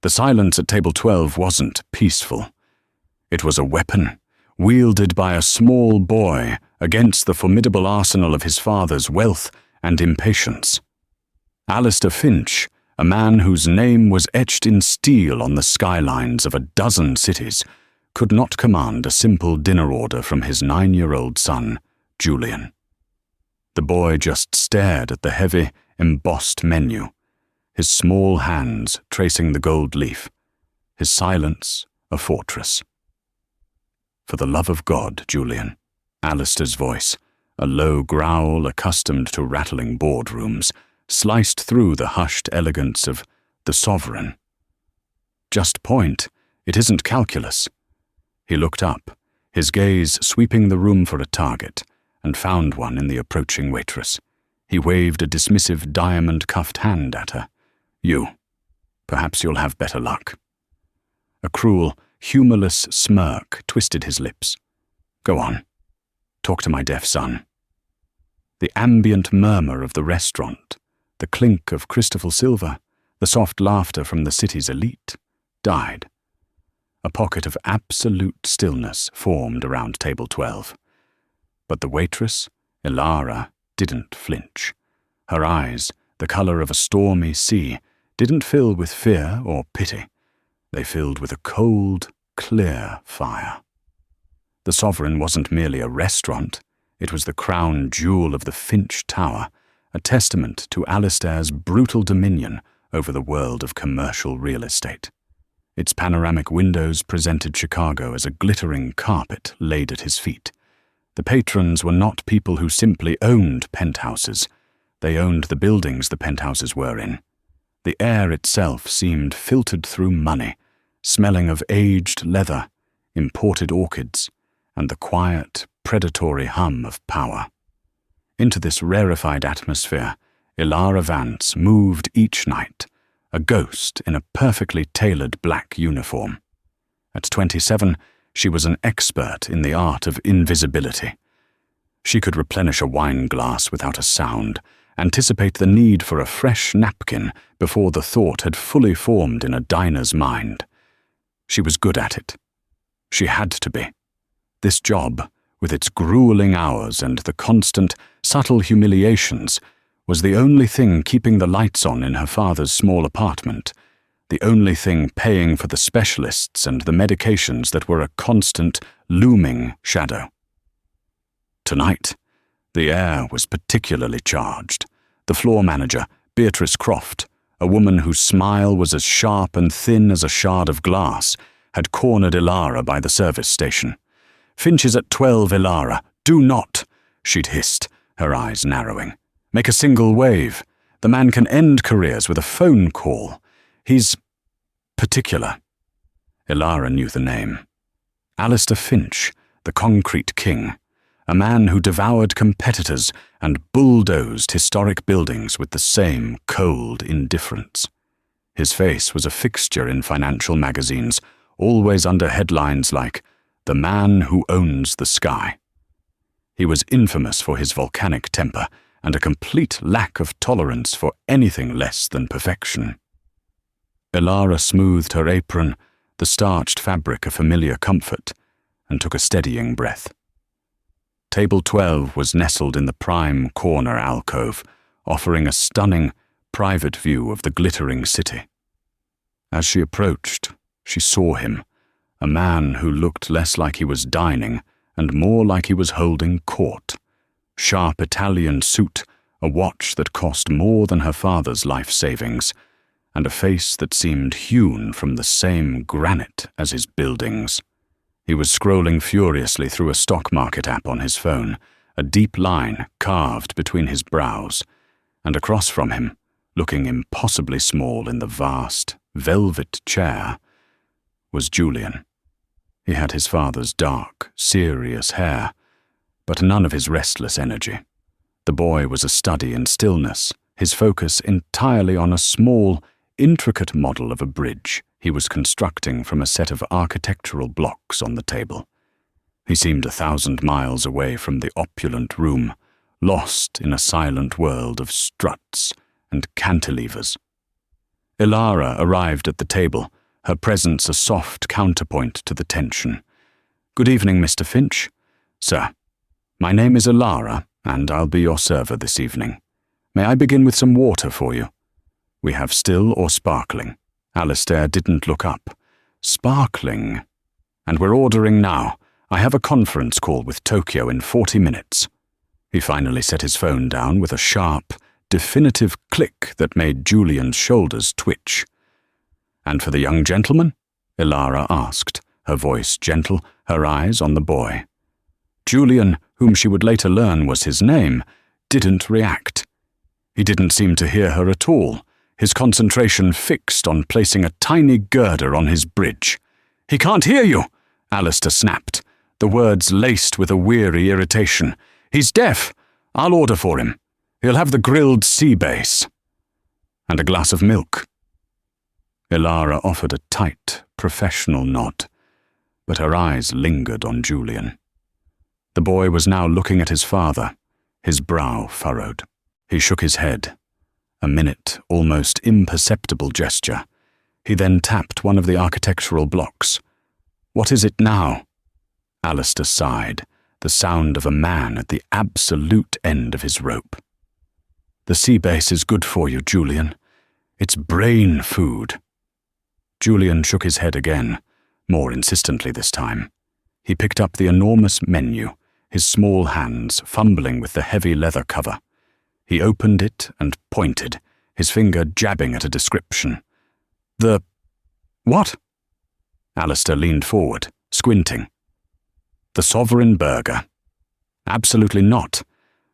The silence at table 12 wasn't peaceful. It was a weapon, wielded by a small boy against the formidable arsenal of his father's wealth and impatience. Alistair Finch, a man whose name was etched in steel on the skylines of a dozen cities, could not command a simple dinner order from his 9-year-old son, Julian. The boy just stared at the heavy, embossed menu, his small hands tracing the gold leaf, his silence a fortress. "For the love of God, Julian," Alistair's voice, a low growl accustomed to rattling boardrooms, sliced through the hushed elegance of the sovereign. "Just point, it isn't calculus." He looked up, his gaze sweeping the room for a target, and found one in the approaching waitress. He waved a dismissive diamond-cuffed hand at her. "You. Perhaps you'll have better luck." A cruel, humorless smirk twisted his lips. "Go on. Talk to my deaf son." The ambient murmur of the restaurant, the clink of crystal silver, the soft laughter from the city's elite, died. A pocket of absolute stillness formed around table 12. But the waitress, Ilara, didn't flinch. Her eyes, the color of a stormy sea, didn't fill with fear or pity. They filled with a cold, clear fire. The Sovereign wasn't merely a restaurant. It was the crown jewel of the Finch Tower, a testament to Alistair's brutal dominion over the world of commercial real estate. Its panoramic windows presented Chicago as a glittering carpet laid at his feet. The patrons were not people who simply owned penthouses. They owned the buildings the penthouses were in. The air itself seemed filtered through money, smelling of aged leather, imported orchids, and the quiet, predatory hum of power. Into this rarefied atmosphere, Ilara Vance moved each night, a ghost in a perfectly tailored black uniform. At 27, she was an expert in the art of invisibility. She could replenish a wine glass without a sound, anticipate the need for a fresh napkin before the thought had fully formed in a diner's mind. She was good at it. She had to be. This job, with its grueling hours and the constant, subtle humiliations, was the only thing keeping the lights on in her father's small apartment, the only thing paying for the specialists and the medications that were a constant, looming shadow. Tonight, the air was particularly charged. The floor manager, Beatrice Croft, a woman whose smile was as sharp and thin as a shard of glass, had cornered Ilara by the service station. "Finch is at 12, Ilara. Do not," she'd hissed, her eyes narrowing. "Make a single wave. The man can end careers with a phone call. He's particular." Ilara knew the name. Alistair Finch, the concrete king, a man who devoured competitors and bulldozed historic buildings with the same cold indifference. His face was a fixture in financial magazines, always under headlines like, "The Man Who Owns the Sky." He was infamous for his volcanic temper and a complete lack of tolerance for anything less than perfection. Ilara smoothed her apron, the starched fabric a familiar comfort, and took a steadying breath. Table 12 was nestled in the prime corner alcove, offering a stunning, private view of the glittering city. As she approached, she saw him, a man who looked less like he was dining and more like he was holding court. Sharp Italian suit, a watch that cost more than her father's life savings, and a face that seemed hewn from the same granite as his buildings. He was scrolling furiously through a stock market app on his phone, a deep line carved between his brows, and across from him, looking impossibly small in the vast, velvet chair, was Julian. He had his father's dark, serious hair, but none of his restless energy. The boy was a study in stillness, his focus entirely on a small, intricate model of a bridge he was constructing from a set of architectural blocks on the table. He seemed 1,000 miles away from the opulent room, lost in a silent world of struts and cantilevers. Ilara arrived at the table, her presence a soft counterpoint to the tension. "Good evening, Mr. Finch." "Sir, my name is Ilara, and I'll be your server this evening. May I begin with some water for you?" "We have still or sparkling?" Alistair didn't look up. "Sparkling. And we're ordering now. I have a conference call with Tokyo in 40 minutes. He finally set his phone down with a sharp, definitive click that made Julian's shoulders twitch. "And for the young gentleman?" Ilara asked, her voice gentle, her eyes on the boy. Julian, whom she would later learn was his name, didn't react. He didn't seem to hear her at all, his concentration fixed on placing a tiny girder on his bridge. "He can't hear you!" Alistair snapped, the words laced with a weary irritation. "He's deaf. I'll order for him. He'll have the grilled sea bass." "And a glass of milk." Ilara offered a tight, professional nod, but her eyes lingered on Julian. The boy was now looking at his father, his brow furrowed. He shook his head. A minute, almost imperceptible gesture. He then tapped one of the architectural blocks. "What is it now?" Alistair sighed, the sound of a man at the absolute end of his rope. "The sea bass is good for you, Julian. It's brain food." Julian shook his head again, more insistently this time. He picked up the enormous menu, his small hands fumbling with the heavy leather cover. He opened it and pointed, his finger jabbing at a description. What?" Alistair leaned forward, squinting. "The Sovereign Burger." "Absolutely not.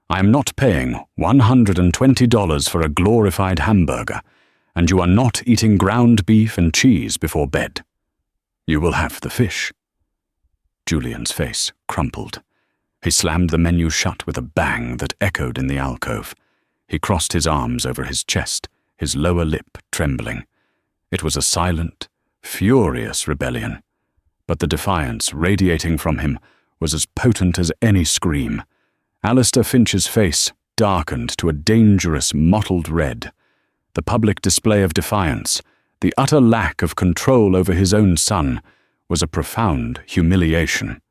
I am not paying $120 for a glorified hamburger, and you are not eating ground beef and cheese before bed. You will have the fish." Julian's face crumpled. He slammed the menu shut with a bang that echoed in the alcove. He crossed his arms over his chest, his lower lip trembling. It was a silent, furious rebellion, but the defiance radiating from him was as potent as any scream. Alistair Finch's face darkened to a dangerous mottled red. The public display of defiance, the utter lack of control over his own son, was a profound humiliation.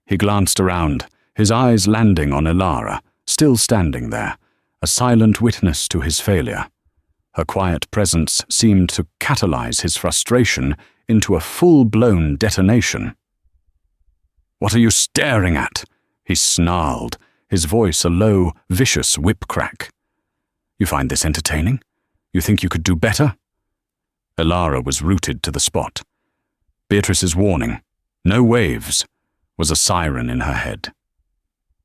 He glanced around, his eyes landing on Ilara, still standing there, a silent witness to his failure. Her quiet presence seemed to catalyze his frustration into a full-blown detonation. "What are you staring at?" he snarled, his voice a low, vicious whip-crack. "You find this entertaining? You think you could do better?" Ilara was rooted to the spot. Beatrice's warning, "No waves," was a siren in her head.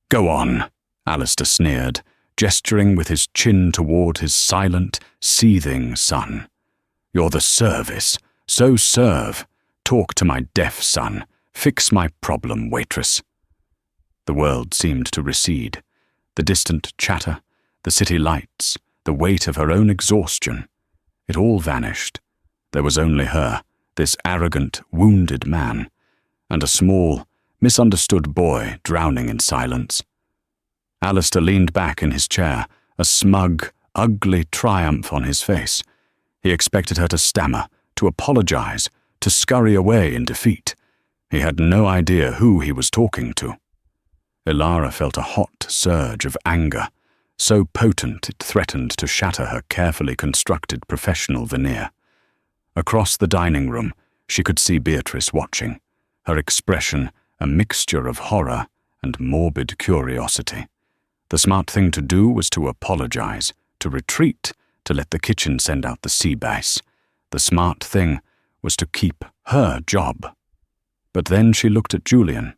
"Go on," Alistair sneered, gesturing with his chin toward his silent, seething son. "You're the service, so serve. Talk to my deaf son. Fix my problem, waitress." The world seemed to recede. The distant chatter, the city lights, the weight of her own exhaustion. It all vanished. There was only her, this arrogant, wounded man, and a small, misunderstood boy drowning in silence. Alistair leaned back in his chair, a smug, ugly triumph on his face. He expected her to stammer, to apologize, to scurry away in defeat. He had no idea who he was talking to. Ilara felt a hot surge of anger, so potent it threatened to shatter her carefully constructed professional veneer. Across the dining room, she could see Beatrice watching, her expression a mixture of horror and morbid curiosity. The smart thing to do was to apologize, to retreat, to let the kitchen send out the sea bass. The smart thing was to keep her job. But then she looked at Julian.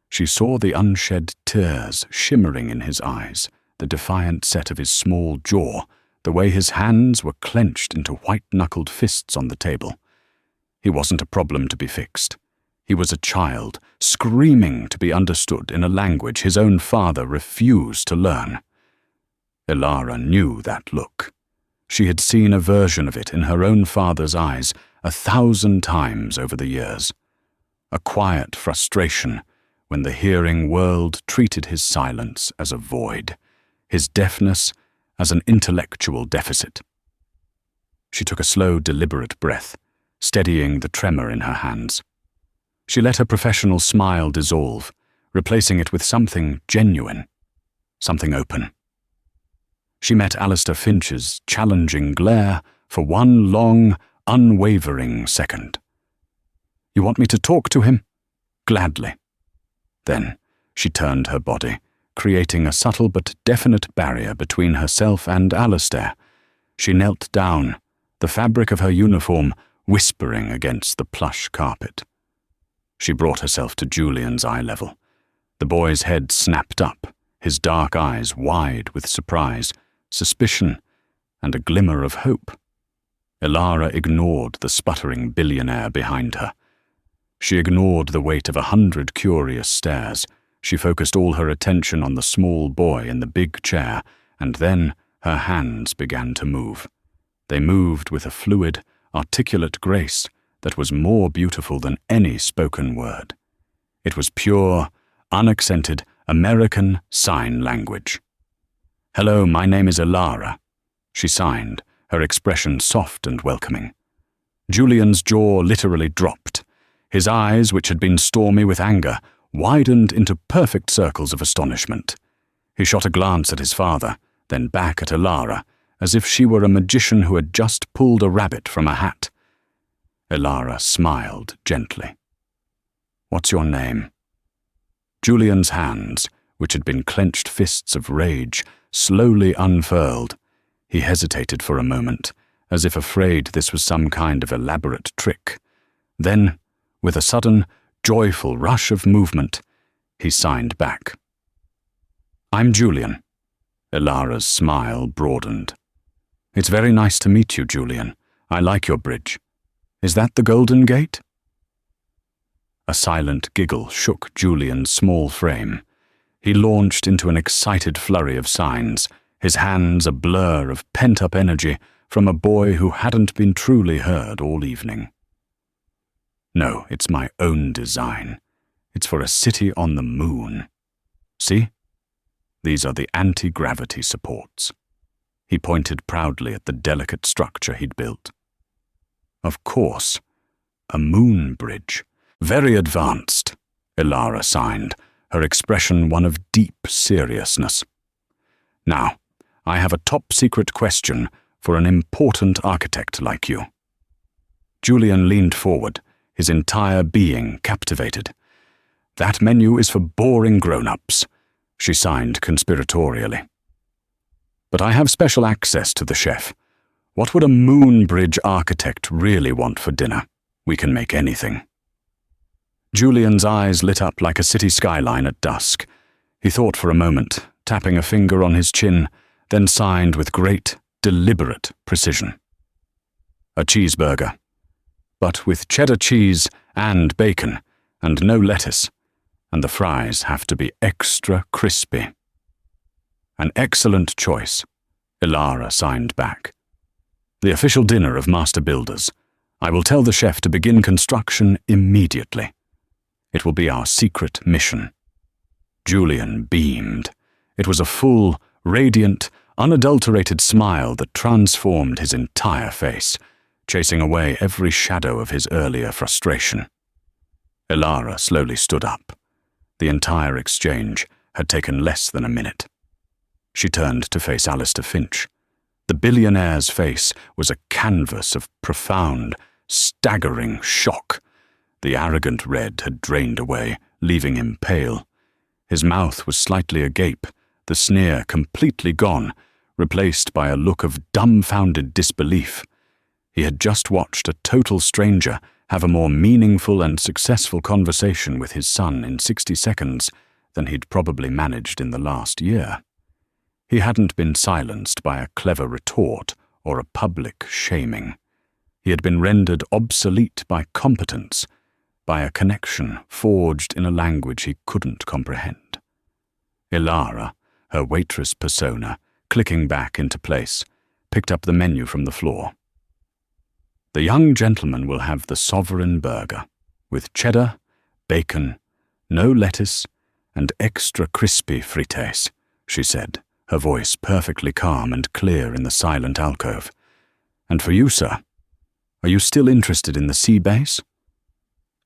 She saw the unshed tears shimmering in his eyes, the defiant set of his small jaw, the way his hands were clenched into white-knuckled fists on the table. He wasn't a problem to be fixed. He was a child, screaming to be understood in a language his own father refused to learn. Ilara knew that look. She had seen a version of it in her own father's eyes 1,000 times over the years. A quiet frustration when the hearing world treated his silence as a void, his deafness as an intellectual deficit. She took a slow, deliberate breath, steadying the tremor in her hands. She let her professional smile dissolve, replacing it with something genuine, something open. She met Alistair Finch's challenging glare for one long, unwavering second. "You want me to talk to him?" "Gladly." Then she turned her body, creating a subtle but definite barrier between herself and Alistair. She knelt down, the fabric of her uniform whispering against the plush carpet. She brought herself to Julian's eye level. The boy's head snapped up, his dark eyes wide with surprise, suspicion, and a glimmer of hope. Elara ignored the sputtering billionaire behind her. She ignored the weight of 100 curious stares. She focused all her attention on the small boy in the big chair, and then her hands began to move. They moved with a fluid, articulate grace that was more beautiful than any spoken word. It was pure, unaccented American Sign Language. "Hello, my name is Elara," she signed, her expression soft and welcoming. Julian's jaw literally dropped. His eyes, which had been stormy with anger, widened into perfect circles of astonishment. He shot a glance at his father, then back at Elara, as if she were a magician who had just pulled a rabbit from a hat. Elara smiled gently. "What's your name?" Julian's hands, which had been clenched fists of rage, slowly unfurled. He hesitated for a moment, as if afraid this was some kind of elaborate trick. Then, with a sudden, joyful rush of movement, he signed back. "I'm Julian." Elara's smile broadened. "It's very nice to meet you, Julian. I like your bridge. Is that the Golden Gate?" A silent giggle shook Julian's small frame. He launched into an excited flurry of signs, his hands a blur of pent-up energy from a boy who hadn't been truly heard all evening. "No, it's my own design. It's for a city on the moon. See? These are the anti-gravity supports." He pointed proudly at the delicate structure he'd built. "Of course, a moon bridge. Very advanced," Elara signed, her expression one of deep seriousness. "Now, I have a top-secret question for an important architect like you." Julian leaned forward, his entire being captivated. "That menu is for boring grown-ups," she signed conspiratorially. "But I have special access to the chef. What would a moon bridge architect really want for dinner? We can make anything." Julian's eyes lit up like a city skyline at dusk. He thought for a moment, tapping a finger on his chin, then signed with great, deliberate precision. "A cheeseburger, but with cheddar cheese and bacon, and no lettuce, and the fries have to be extra crispy." "An excellent choice," Elara signed back. "The official dinner of master builders. I will tell the chef to begin construction immediately. It will be our secret mission." Julian beamed. It was a full, radiant, unadulterated smile that transformed his entire face, chasing away every shadow of his earlier frustration. Elara slowly stood up. The entire exchange had taken less than a minute. She turned to face Alistair Finch. The billionaire's face was a canvas of profound, staggering shock. The arrogant red had drained away, leaving him pale. His mouth was slightly agape, the sneer completely gone, replaced by a look of dumbfounded disbelief. He had just watched a total stranger have a more meaningful and successful conversation with his son in 60 seconds than he'd probably managed in the last year. He hadn't been silenced by a clever retort or a public shaming. He had been rendered obsolete by competence, by a connection forged in a language he couldn't comprehend. Elara, her waitress persona, clicking back into place, picked up the menu from the floor. "The young gentleman will have the sovereign burger, with cheddar, bacon, no lettuce, and extra crispy frites," she said, her voice perfectly calm and clear in the silent alcove. And for you, sir, are you still interested in the sea base?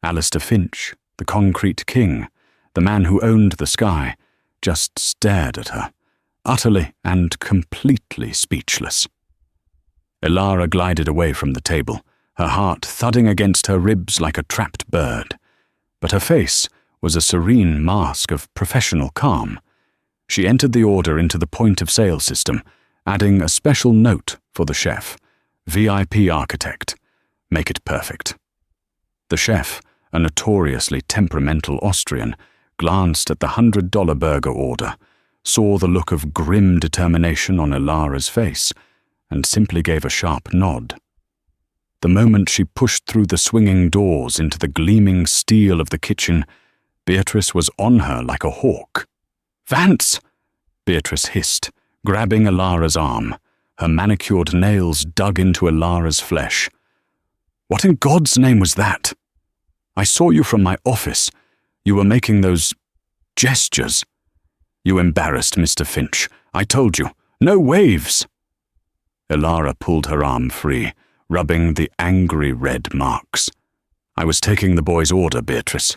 Alistair Finch, the concrete king, the man who owned the sky, just stared at her, utterly and completely speechless. Ilara glided away from the table, her heart thudding against her ribs like a trapped bird. But her face was a serene mask of professional calm. She entered the order into the point-of-sale system, adding a special note for the chef, VIP architect. Make it perfect. The chef, a notoriously temperamental Austrian, glanced at the $100 burger order, saw the look of grim determination on Ilara's face, and simply gave a sharp nod. The moment she pushed through the swinging doors into the gleaming steel of the kitchen, Beatrice was on her like a hawk. "Vance!" Beatrice hissed, grabbing Ilara's arm, her manicured nails dug into Ilara's flesh. "What in God's name was that? I saw you from my office. You were making those gestures. You embarrassed Mr. Finch. I told you. No waves!" Ilara pulled her arm free, rubbing the angry red marks. "I was taking the boy's order, Beatrice.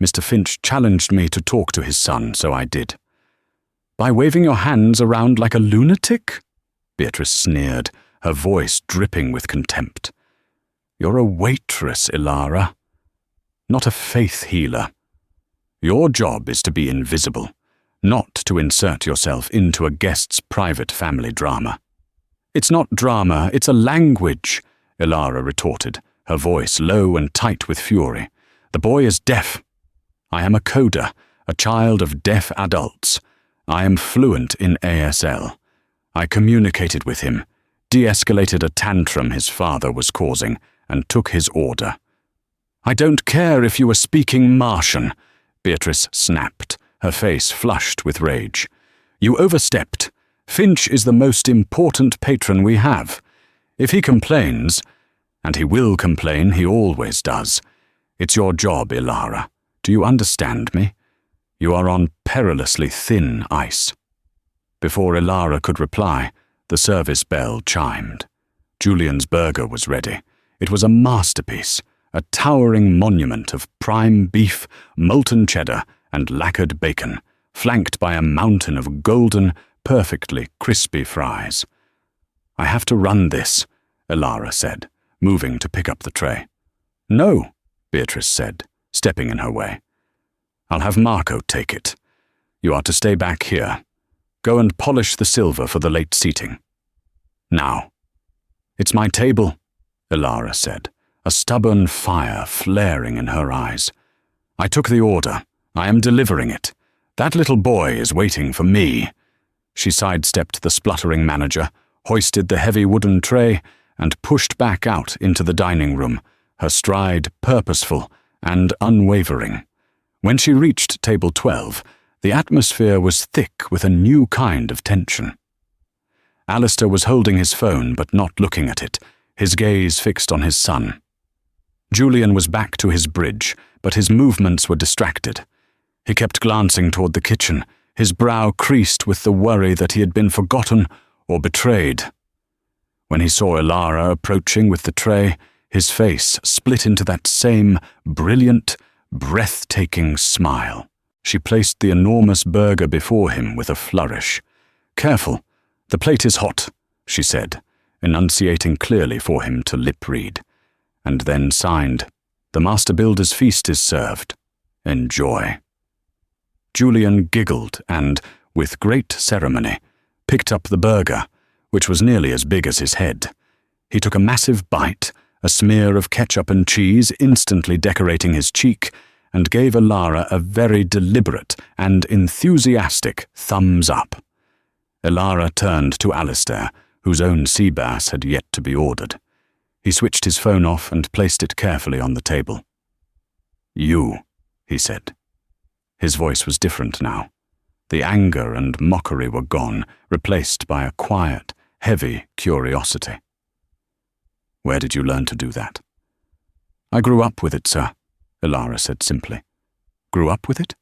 Mr. Finch challenged me to talk to his son, so I did." "By waving your hands around like a lunatic?" Beatrice sneered, her voice dripping with contempt. "You're a waitress, Ilara, not a faith healer. Your job is to be invisible, not to insert yourself into a guest's private family drama." "It's not drama, it's a language," Ilara retorted, her voice low and tight with fury. "The boy is deaf. I am a coder, a child of deaf adults. I am fluent in ASL. I communicated with him, de-escalated a tantrum his father was causing, and took his order." "I don't care if you were speaking Martian," Beatrice snapped, her face flushed with rage. "You overstepped. Finch is the most important patron we have. If he complains, and he will complain, he always does, it's your job, Ilara. Do you understand me? You are on perilously thin ice." Before Ilara could reply, the service bell chimed. Julian's burger was ready. It was a masterpiece, a towering monument of prime beef, molten cheddar, and lacquered bacon, flanked by a mountain of golden, perfectly crispy fries. "I have to run this," Ilara said, moving to pick up the tray. "No," Beatrice said, stepping in her way. "I'll have Marco take it. You are to stay back here. Go and polish the silver for the late seating. Now." "It's my table," Ilara said, a stubborn fire flaring in her eyes. "I took the order. I am delivering it. That little boy is waiting for me." She sidestepped the spluttering manager, hoisted the heavy wooden tray, and pushed back out into the dining room, her stride purposeful and unwavering. When she reached table 12, the atmosphere was thick with a new kind of tension. Alistair was holding his phone but not looking at it, his gaze fixed on his son. Julian was back to his bridge, but his movements were distracted. He kept glancing toward the kitchen, his brow creased with the worry that he had been forgotten or betrayed. When he saw Ilara approaching with the tray, his face split into that same brilliant, breathtaking smile. She placed the enormous burger before him with a flourish. "Careful, the plate is hot," she said, enunciating clearly for him to lip-read, and then signed, "The master builder's feast is served. Enjoy." Julian giggled and, with great ceremony, picked up the burger, which was nearly as big as his head. He took a massive bite, a smear of ketchup and cheese instantly decorating his cheek, and gave Ilara a very deliberate and enthusiastic thumbs up. Ilara turned to Alistair, whose own sea bass had yet to be ordered. He switched his phone off and placed it carefully on the table. "You," he said. His voice was different now. The anger and mockery were gone, replaced by a quiet, heavy curiosity. "Where did you learn to do that?" "I grew up with it, sir," Ilara said simply. "Grew up with it?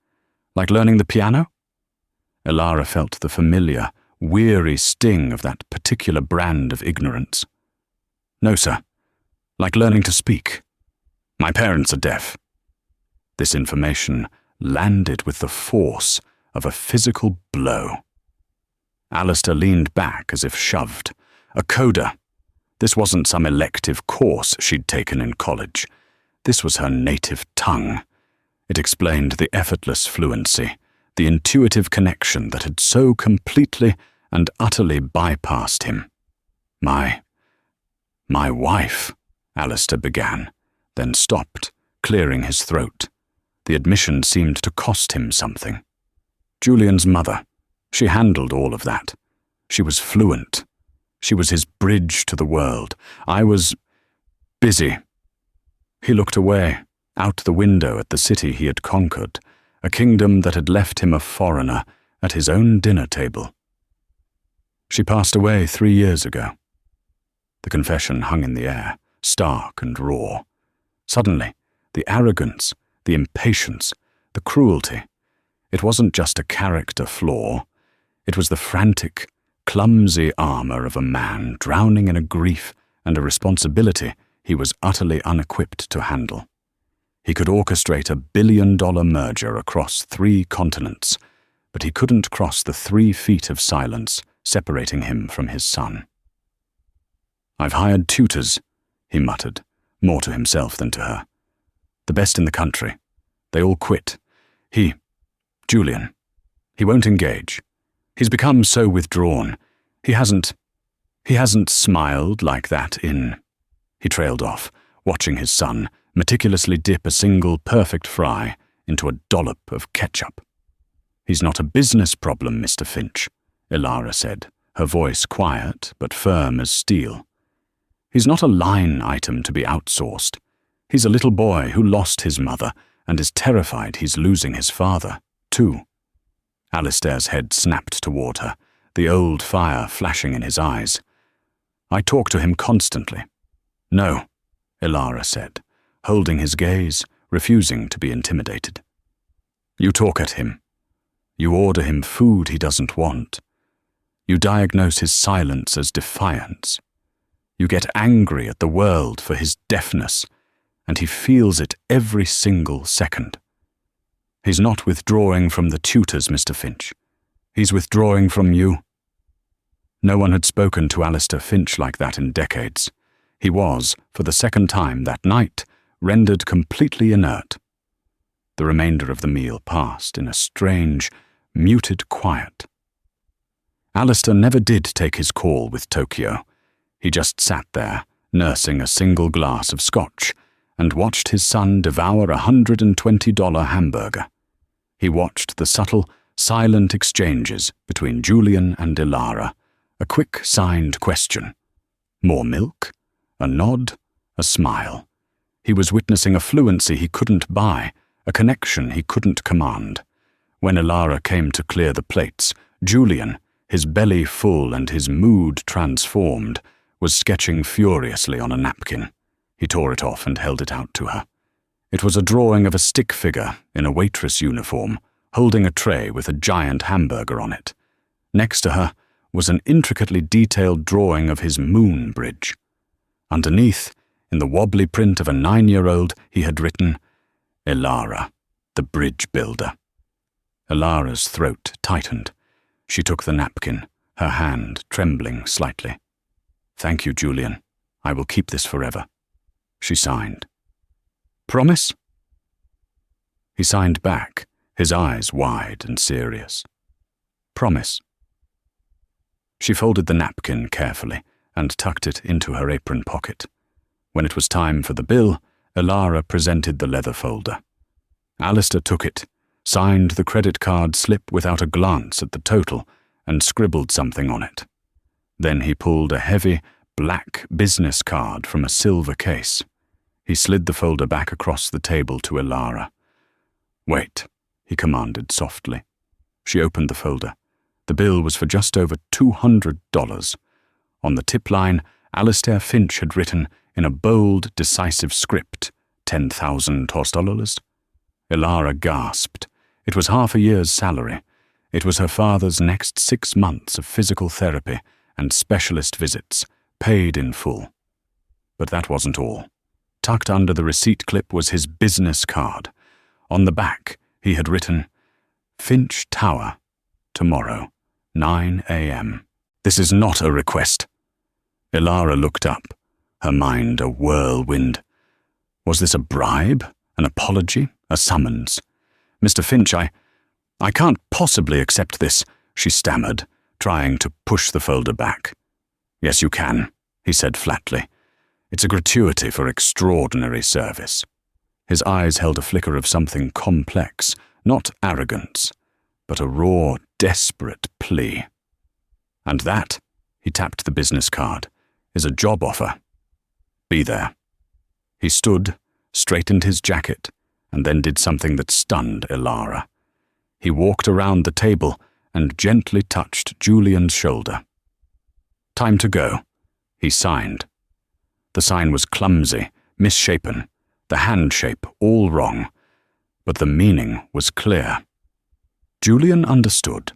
Like learning the piano?" Ilara felt the familiar, weary sting of that particular brand of ignorance. No, sir. Like learning to speak. My parents are deaf. This information landed with the force of a physical blow. Alistair leaned back as if shoved. A coda. This wasn't some elective course she'd taken in college. This was her native tongue. It explained the effortless fluency, the intuitive connection that had so completely and utterly bypassed him. My wife, Alistair began, then stopped, clearing his throat. The admission seemed to cost him something. Julian's mother. She handled all of that. She was fluent. She was his bridge to the world. I was busy. He looked away, out the window at the city he had conquered, a kingdom that had left him a foreigner at his own dinner table. She passed away 3 years ago. The confession hung in the air, stark and raw. Suddenly, the arrogance, the impatience, the cruelty. It wasn't just a character flaw. It was the frantic, clumsy armor of a man drowning in a grief and a responsibility he was utterly unequipped to handle. He could orchestrate a billion-dollar merger across 3 continents, but he couldn't cross the 3 feet of silence separating him from his son. I've hired tutors, he muttered, more to himself than to her. The best in the country. They all quit. Julian, he won't engage. He's become so withdrawn. He hasn't smiled like that in... He trailed off, watching his son meticulously dip a single perfect fry into a dollop of ketchup. He's not a business problem, Mr. Finch, Ilara said, her voice quiet but firm as steel. He's not a line item to be outsourced. He's a little boy who lost his mother and is terrified he's losing his father, too. Alistair's head snapped toward her, the old fire flashing in his eyes. I talk to him constantly. No, Ilara said, holding his gaze, refusing to be intimidated. You talk at him. You order him food he doesn't want. You diagnose his silence as defiance. You get angry at the world for his deafness, and he feels it every single second. He's not withdrawing from the tutors, Mr. Finch. He's withdrawing from you. No one had spoken to Alistair Finch like that in decades. He was, for the second time that night, rendered completely inert. The remainder of the meal passed in a strange, muted quiet. Alistair never did take his call with Tokyo. He just sat there, nursing a single glass of scotch, and watched his son devour a $120 hamburger. He watched the subtle, silent exchanges between Julian and Ilara, a quick signed question. More milk? A nod? A smile. He was witnessing a fluency he couldn't buy, a connection he couldn't command. When Ilara came to clear the plates, Julian, his belly full and his mood transformed, was sketching furiously on a napkin. He tore it off and held it out to her. It was a drawing of a stick figure in a waitress uniform, holding a tray with a giant hamburger on it. Next to her was an intricately detailed drawing of his moon bridge. Underneath, in the wobbly print of a 9-year-old, he had written, Ilara, the bridge builder. Ilara's throat tightened. She took the napkin, her hand trembling slightly. Thank you, Julian. I will keep this forever. She signed. Promise? He signed back, his eyes wide and serious. Promise. She folded the napkin carefully and tucked it into her apron pocket. When it was time for the bill, Ilara presented the leather folder. Alistair took it, signed the credit card slip without a glance at the total, and scribbled something on it. Then he pulled a heavy, black business card from a silver case. He slid the folder back across the table to Ilara. Wait, he commanded softly. She opened the folder. The bill was for just over $200. On the tip line, Alistair Finch had written, in a bold, decisive script, 10,000 $. Ilara gasped. It was half a year's salary. It was her father's next 6 months of physical therapy and specialist visits, paid in full. But that wasn't all. Tucked under the receipt clip was his business card. On the back, he had written, "Finch Tower, tomorrow, 9 a.m. This is not a request." Ilara looked up, her mind a whirlwind. Was this a bribe, an apology, a summons? "Mr. Finch, I can't possibly accept this," she stammered, trying to push the folder back. "Yes, you can," he said flatly. "It's a gratuity for extraordinary service." His eyes held a flicker of something complex, not arrogance, but a raw, desperate plea. "And that," he tapped the business card, "is a job offer. Be there." He stood, straightened his jacket, and then did something that stunned Ilara. He walked around the table and gently touched Julian's shoulder. "Time to go," he signed. The sign was clumsy, misshapen, the hand shape all wrong, but the meaning was clear. Julian understood.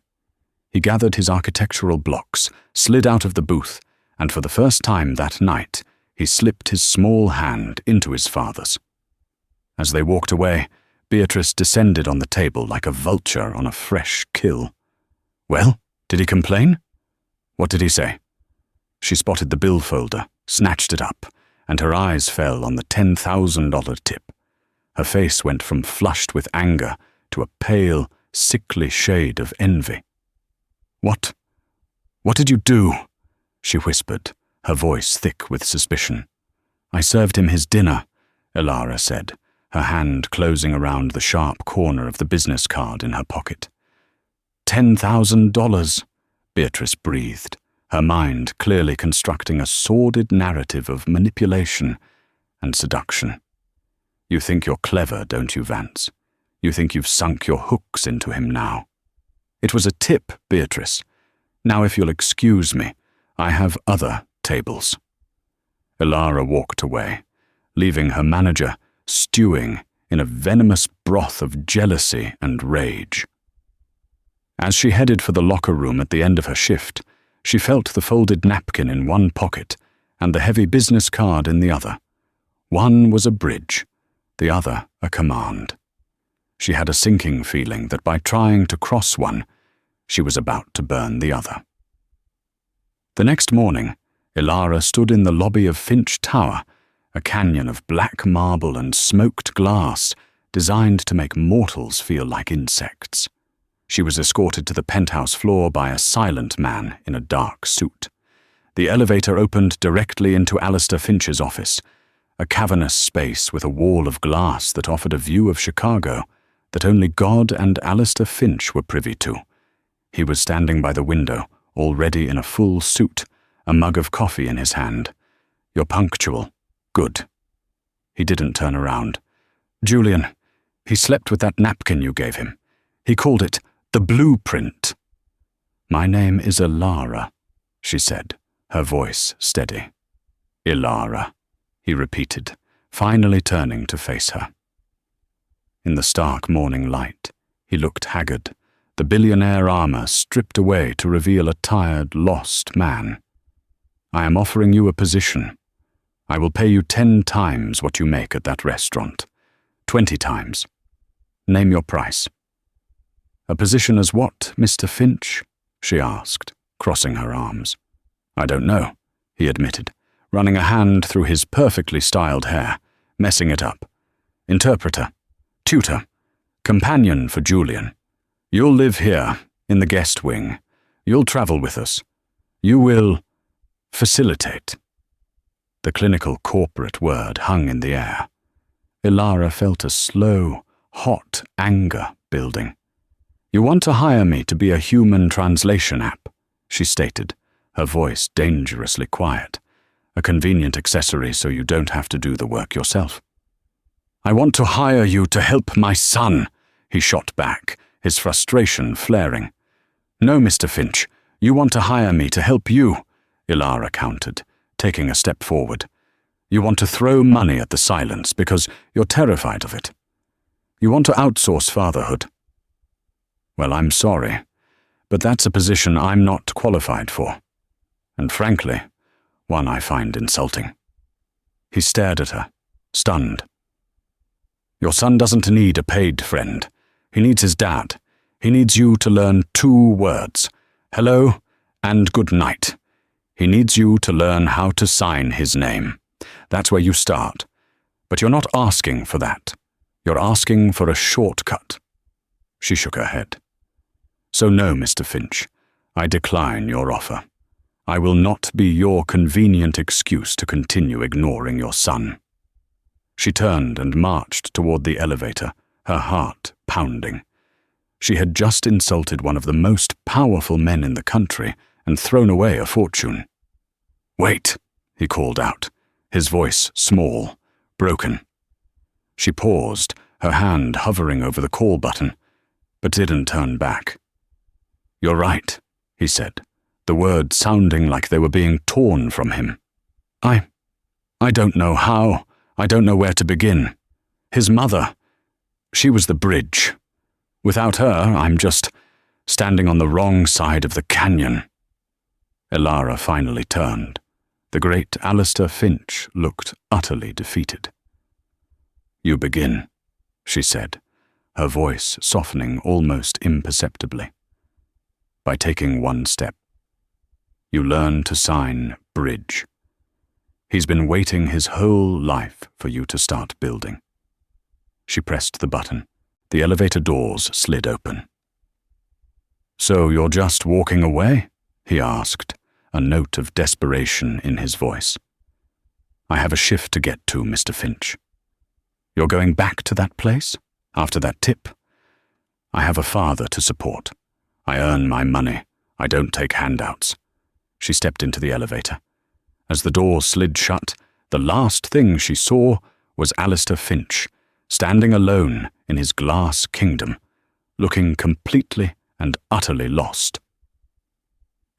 He gathered his architectural blocks, slid out of the booth, and for the first time that night, he slipped his small hand into his father's. As they walked away, Beatrice descended on the table like a vulture on a fresh kill. "Well, did he complain?" "What did he say?" She spotted the bill folder, snatched it up, and her eyes fell on the $10,000 tip. Her face went from flushed with anger to a pale, sickly shade of envy. What did you do?" she whispered, her voice thick with suspicion. "I served him his dinner," Ilara said, her hand closing around the sharp corner of the business card in her pocket. $10,000, Beatrice breathed, her mind clearly constructing a sordid narrative of manipulation and seduction. "You think you're clever, don't you, Vance? You think you've sunk your hooks into him now." "It was a tip, Beatrice. Now if you'll excuse me, I have other tables." Ilara walked away, leaving her manager stewing in a venomous broth of jealousy and rage. As she headed for the locker room at the end of her shift, she felt the folded napkin in one pocket and the heavy business card in the other. One was a bridge, the other a command. She had a sinking feeling that by trying to cross one, she was about to burn the other. The next morning, Ilara stood in the lobby of Finch Tower, a canyon of black marble and smoked glass designed to make mortals feel like insects. She was escorted to the penthouse floor by a silent man in a dark suit. The elevator opened directly into Alistair Finch's office, a cavernous space with a wall of glass that offered a view of Chicago that only God and Alistair Finch were privy to. He was standing by the window, already in a full suit, a mug of coffee in his hand. "You're punctual. Good." He didn't turn around. "Julian, he slept with that napkin you gave him. He called it the blueprint." "My name is Ilara," she said, her voice steady. "Ilara," he repeated, finally turning to face her. In the stark morning light, he looked haggard, the billionaire armor stripped away to reveal a tired, lost man. "I am offering you a position. I will pay you 10 times what you make at that restaurant. 20 times. Name your price." "A position as what, Mr. Finch?" she asked, crossing her arms. "I don't know," he admitted, running a hand through his perfectly styled hair, messing it up. "Interpreter, tutor, companion for Julian. You'll live here, in the guest wing. You'll travel with us. You will facilitate." The clinical corporate word hung in the air. Ilara felt a slow, hot anger building. "You want to hire me to be a human translation app," she stated, her voice dangerously quiet, a convenient accessory so you don't have to do the work yourself. "I want to hire you to help my son," he shot back, his frustration flaring. "No, Mr. Finch, you want to hire me to help you," Ilara countered, taking a step forward. "You want to throw money at the silence because you're terrified of it. You want to outsource fatherhood. Well, I'm sorry, but that's a position I'm not qualified for, and frankly, one I find insulting." He stared at her, stunned. Your son doesn't need a paid friend. He needs his dad. He needs you to learn 2 words, hello and good night. He needs you to learn how to sign his name. That's where you start. But you're not asking for that. You're asking for a shortcut. She shook her head. So no, Mr. Finch, I decline your offer. I will not be your convenient excuse to continue ignoring your son. She turned and marched toward the elevator, her heart pounding. She had just insulted one of the most powerful men in the country and thrown away a fortune. Wait, he called out, his voice small, broken. She paused, her hand hovering over the call button, but didn't turn back. You're right, he said, the words sounding like they were being torn from him. I don't know how, I don't know where to begin. His mother, she was the bridge. Without her, I'm just standing on the wrong side of the canyon. Elara finally turned. The great Alistair Finch looked utterly defeated. You begin, she said, her voice softening almost imperceptibly. By taking 1 step. You learn to sign bridge. He's been waiting his whole life for you to start building. She pressed the button. The elevator doors slid open. So you're just walking away? He asked, a note of desperation in his voice. I have a shift to get to, Mr. Finch. You're going back to that place? After that tip? I have a father to support. I earn my money. I don't take handouts. She stepped into the elevator. As the door slid shut, the last thing she saw was Alistair Finch, standing alone in his glass kingdom, looking completely and utterly lost.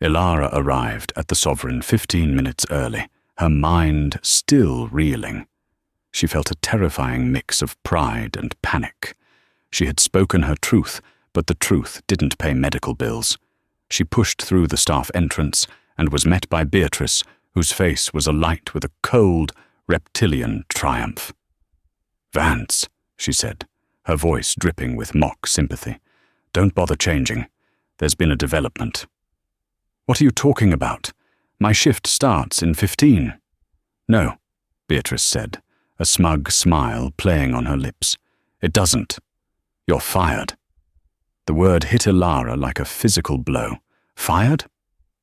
Elara arrived at the Sovereign 15 minutes early, her mind still reeling. She felt a terrifying mix of pride and panic. She had spoken her truth, but the truth didn't pay medical bills. She pushed through the staff entrance and was met by Beatrice, whose face was alight with a cold, reptilian triumph. Vance, she said, her voice dripping with mock sympathy. Don't bother changing. There's been a development. What are you talking about? My shift starts in 15. No, Beatrice said, a smug smile playing on her lips. It doesn't. You're fired. The word hit Elara like a physical blow. Fired?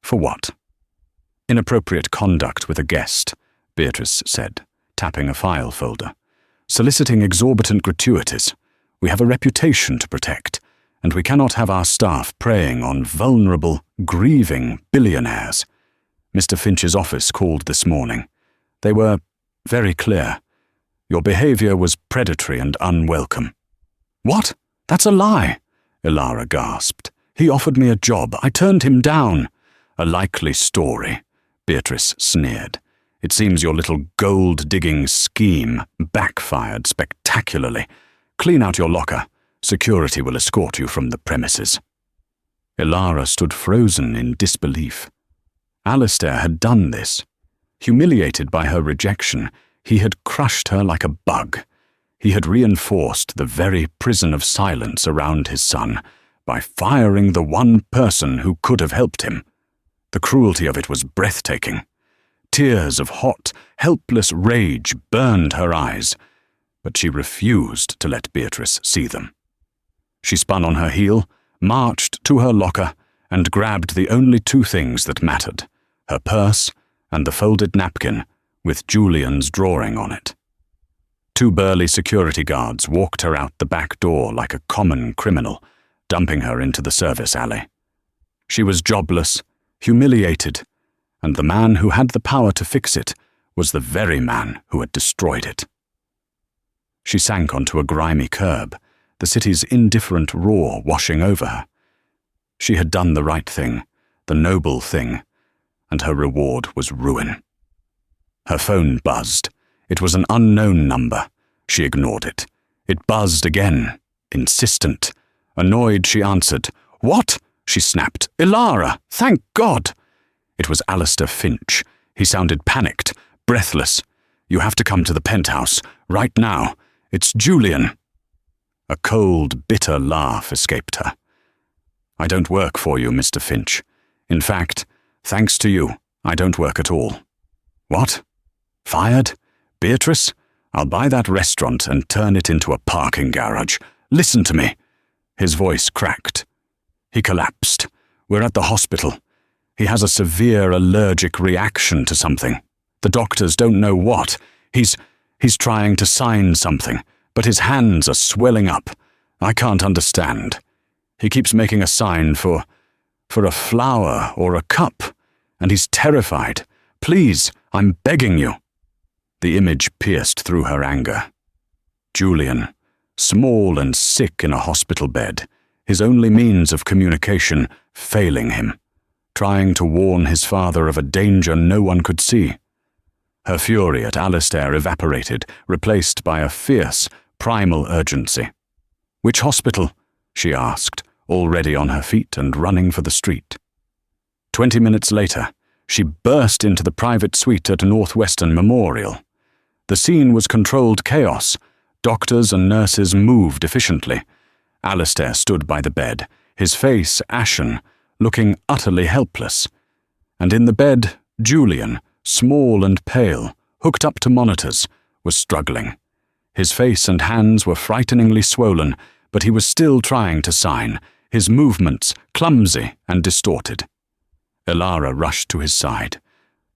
For what? Inappropriate conduct with a guest, Beatrice said, tapping a file folder. Soliciting exorbitant gratuities. We have a reputation to protect, and we cannot have our staff preying on vulnerable, grieving billionaires. Mr. Finch's office called this morning. They were very clear. Your behavior was predatory and unwelcome. What? That's a lie, Elara gasped. He offered me a job. I turned him down. A likely story, Beatrice sneered. It seems your little gold-digging scheme backfired spectacularly. Clean out your locker. Security will escort you from the premises. Elara stood frozen in disbelief. Alistair had done this. Humiliated by her rejection, he had crushed her like a bug. He had reinforced the very prison of silence around his son by firing the one person who could have helped him. The cruelty of it was breathtaking. Tears of hot, helpless rage burned her eyes, but she refused to let Beatrice see them. She spun on her heel, marched to her locker, and grabbed the only 2 things that mattered, her purse and the folded napkin with Julian's drawing on it. 2 burly security guards walked her out the back door like a common criminal, dumping her into the service alley. She was jobless, humiliated, and the man who had the power to fix it was the very man who had destroyed it. She sank onto a grimy curb, the city's indifferent roar washing over her. She had done the right thing, the noble thing, and her reward was ruin. Her phone buzzed. It was an unknown number. She ignored it. It buzzed again, insistent. Annoyed, she answered. What? She snapped. Elara, thank God! It was Alistair Finch. He sounded panicked, breathless. You have to come to the penthouse, right now. It's Julian." A cold, bitter laugh escaped her. "I don't work for you, Mr. Finch. In fact, thanks to you, I don't work at all." "What? Fired? Beatrice? I'll buy that restaurant and turn it into a parking garage. Listen to me." His voice cracked. "He collapsed. We're at the hospital. He has a severe allergic reaction to something. The doctors don't know what. He's trying to sign something, but his hands are swelling up. I can't understand. He keeps making a sign for a flower or a cup, and he's terrified. Please, I'm begging you." The image pierced through her anger. Julian, small and sick in a hospital bed, his only means of communication failing him, trying to warn his father of a danger no one could see. Her fury at Alistair evaporated, replaced by a fierce, primal urgency. "Which hospital?" she asked, already on her feet and running for the street. 20 minutes later, she burst into the private suite at Northwestern Memorial. The scene was controlled chaos. Doctors and nurses moved efficiently. Alistair stood by the bed, his face ashen, looking utterly helpless. And in the bed, Julian, small and pale, hooked up to monitors, was struggling. His face and hands were frighteningly swollen, but he was still trying to sign, his movements clumsy and distorted. Ilara rushed to his side.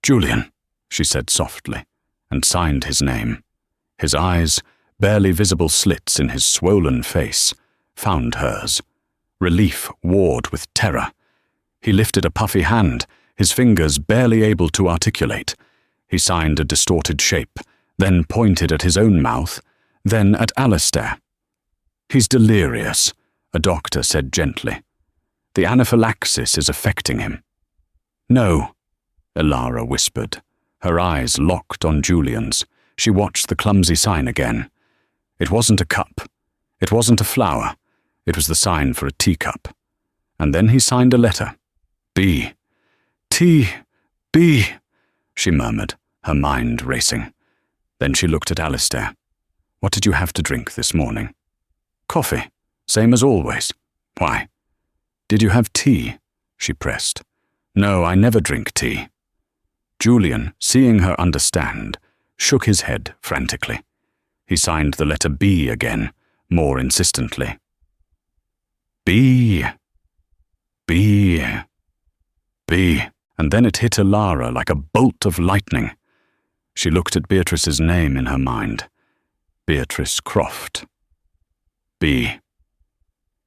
"Julian," she said softly, and signed his name. His eyes, barely visible slits in his swollen face, found hers. Relief warred with terror. He lifted a puffy hand, his fingers barely able to articulate. He signed a distorted shape, then pointed at his own mouth, then at Alistair. "He's delirious," a doctor said gently. "The anaphylaxis is affecting him." "No," Ilara whispered. Her eyes locked on Julian's. She watched the clumsy sign again. It wasn't a cup. It wasn't a flower. It was the sign for a teacup. And then he signed a letter. "B. T. B," she murmured, her mind racing. Then she looked at Alistair. "What did you have to drink this morning?" "Coffee, same as always." "Why?" "Did you have tea?" she pressed. "No, I never drink tea." Julian, seeing her understand, shook his head frantically. He signed the letter B again, more insistently. "B. B. B." And then it hit Ilara like a bolt of lightning. She looked at Beatrice's name in her mind. Beatrice Croft. B.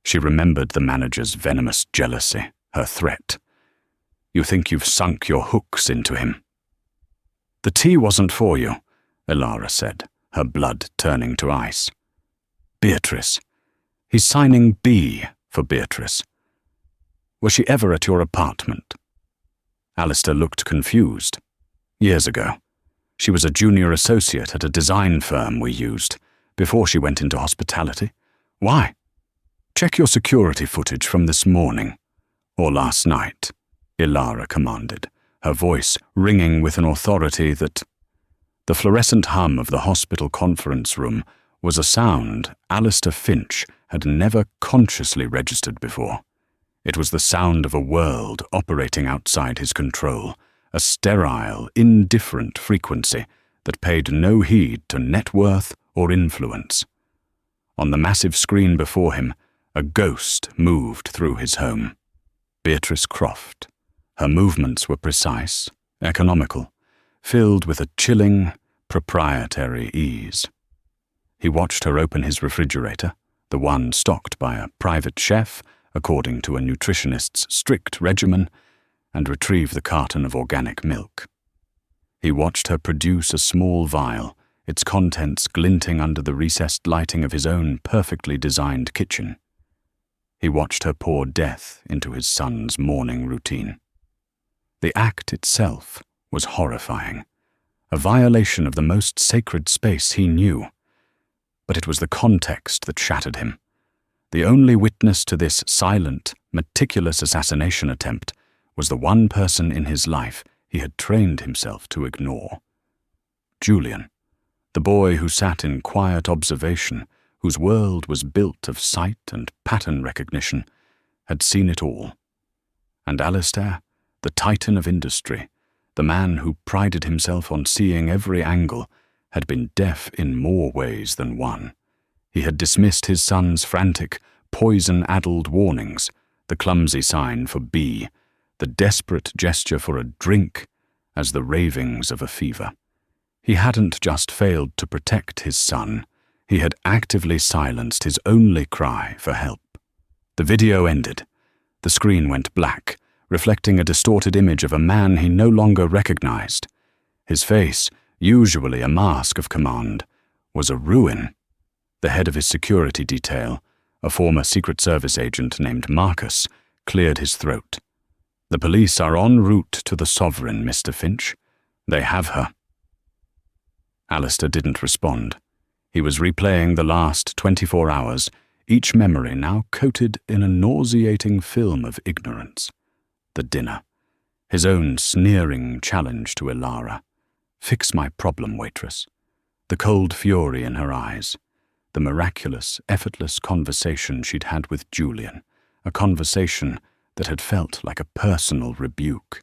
She remembered the manager's venomous jealousy, her threat. "You think you've sunk your hooks into him." "The tea wasn't for you," Ilara said, her blood turning to ice. "Beatrice. He's signing B for Beatrice. Was she ever at your apartment?" Alistair looked confused. "Years ago. She was a junior associate at a design firm we used, before she went into hospitality. Why? Check your security footage from this morning. Or last night," Ilara commanded, her voice ringing with an authority that... The fluorescent hum of the hospital conference room was a sound Alistair Finch had never consciously registered before. It was the sound of a world operating outside his control, a sterile, indifferent frequency that paid no heed to net worth or influence. On the massive screen before him, a ghost moved through his home. Beatrice Croft. Her movements were precise, economical, filled with a chilling, proprietary ease. He watched her open his refrigerator, the one stocked by a private chef, according to a nutritionist's strict regimen, and retrieve the carton of organic milk. He watched her produce a small vial, its contents glinting under the recessed lighting of his own perfectly designed kitchen. He watched her pour death into his son's morning routine. The act itself was horrifying, a violation of the most sacred space he knew. But it was the context that shattered him. The only witness to this silent, meticulous assassination attempt was the one person in his life he had trained himself to ignore. Julian, The boy who sat in quiet observation, whose world was built of sight and pattern recognition, had seen it all. And Alistair, the titan of industry, the man who prided himself on seeing every angle, had been deaf in more ways than one. He had dismissed his son's frantic, poison-addled warnings, the clumsy sign for B, the desperate gesture for a drink, as the ravings of a fever. He hadn't just failed to protect his son, he had actively silenced his only cry for help. The video ended. The screen went black, reflecting a distorted image of a man he no longer recognized. His face, usually a mask of command, was a ruin. The head of his security detail, a former Secret Service agent named Marcus, cleared his throat. "The police are en route to the Sovereign, Mr. Finch. They have her." Alistair didn't respond. He was replaying the last 24 hours, each memory now coated in a nauseating film of ignorance. The dinner. His own sneering challenge to Ilara. "Fix my problem, waitress." The cold fury in her eyes. The miraculous, effortless conversation she'd had with Julian. A conversation that had felt like a personal rebuke.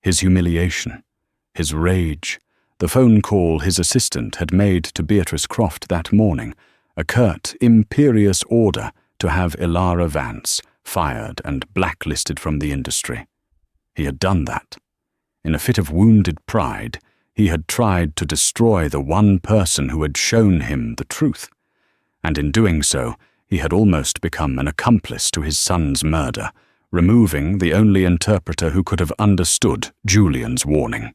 His humiliation. His rage. The phone call his assistant had made to Beatrice Croft that morning. A curt, imperious order to have Ilara Vance fired and blacklisted from the industry. He had done that. In a fit of wounded pride, he had tried to destroy the one person who had shown him the truth. And in doing so, he had almost become an accomplice to his son's murder, removing the only interpreter who could have understood Julian's warning.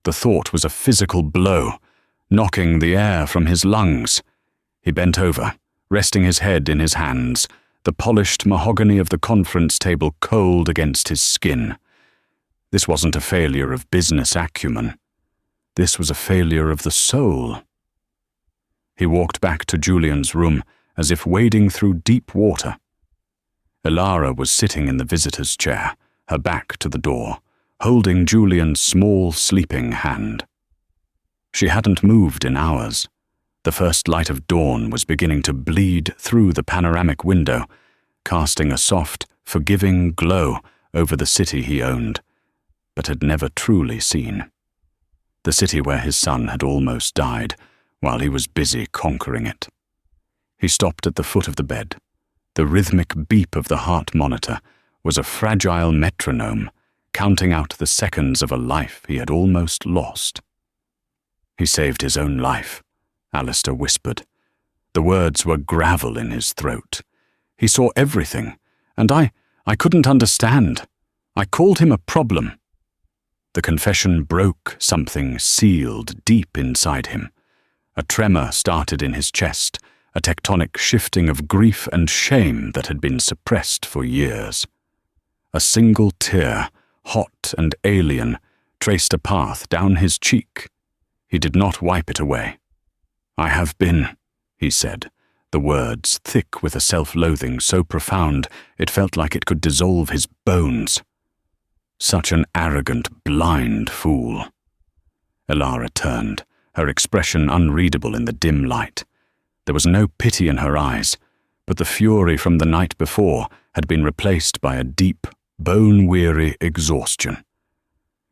The thought was a physical blow, knocking the air from his lungs. He bent over, resting his head in his hands, the polished mahogany of the conference table cold against his skin. This wasn't a failure of business acumen. This was a failure of the soul. He walked back to Julian's room as if wading through deep water. Ilara was sitting in the visitor's chair, her back to the door, holding Julian's small, sleeping hand. She hadn't moved in hours. The first light of dawn was beginning to bleed through the panoramic window, casting a soft, forgiving glow over the city he owned, but had never truly seen. The city where his son had almost died, while he was busy conquering it. He stopped at the foot of the bed. The rhythmic beep of the heart monitor was a fragile metronome, counting out the seconds of a life he had almost lost. "He saved his own life," Alistair whispered. The words were gravel in his throat. He saw everything, and I couldn't understand. I called him a problem. The confession broke something sealed deep inside him. A tremor started in his chest, a tectonic shifting of grief and shame that had been suppressed for years. A single tear, hot and alien, traced a path down his cheek. He did not wipe it away. "I have been," he said, the words thick with a self-loathing so profound it felt like it could dissolve his bones. Such an arrogant, blind fool. Ilara turned, her expression unreadable in the dim light. There was no pity in her eyes, but the fury from the night before had been replaced by a deep, bone-weary exhaustion.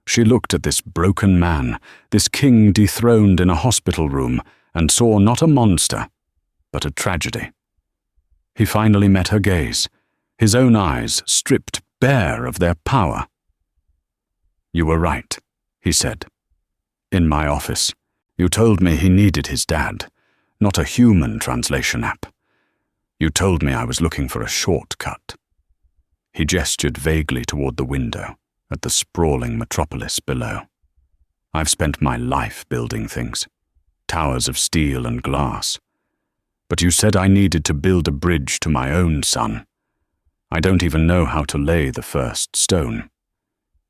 She looked at this broken man, this king dethroned in a hospital room, and saw not a monster, but a tragedy. He finally met her gaze, his own eyes stripped bare of their power. "You were right," he said. "In my office, you told me he needed his dad, not a human translation app. You told me I was looking for a shortcut." He gestured vaguely toward the window, at the sprawling metropolis below. "I've spent my life building things, towers of steel and glass. But you said I needed to build a bridge to my own son. I don't even know how to lay the first stone."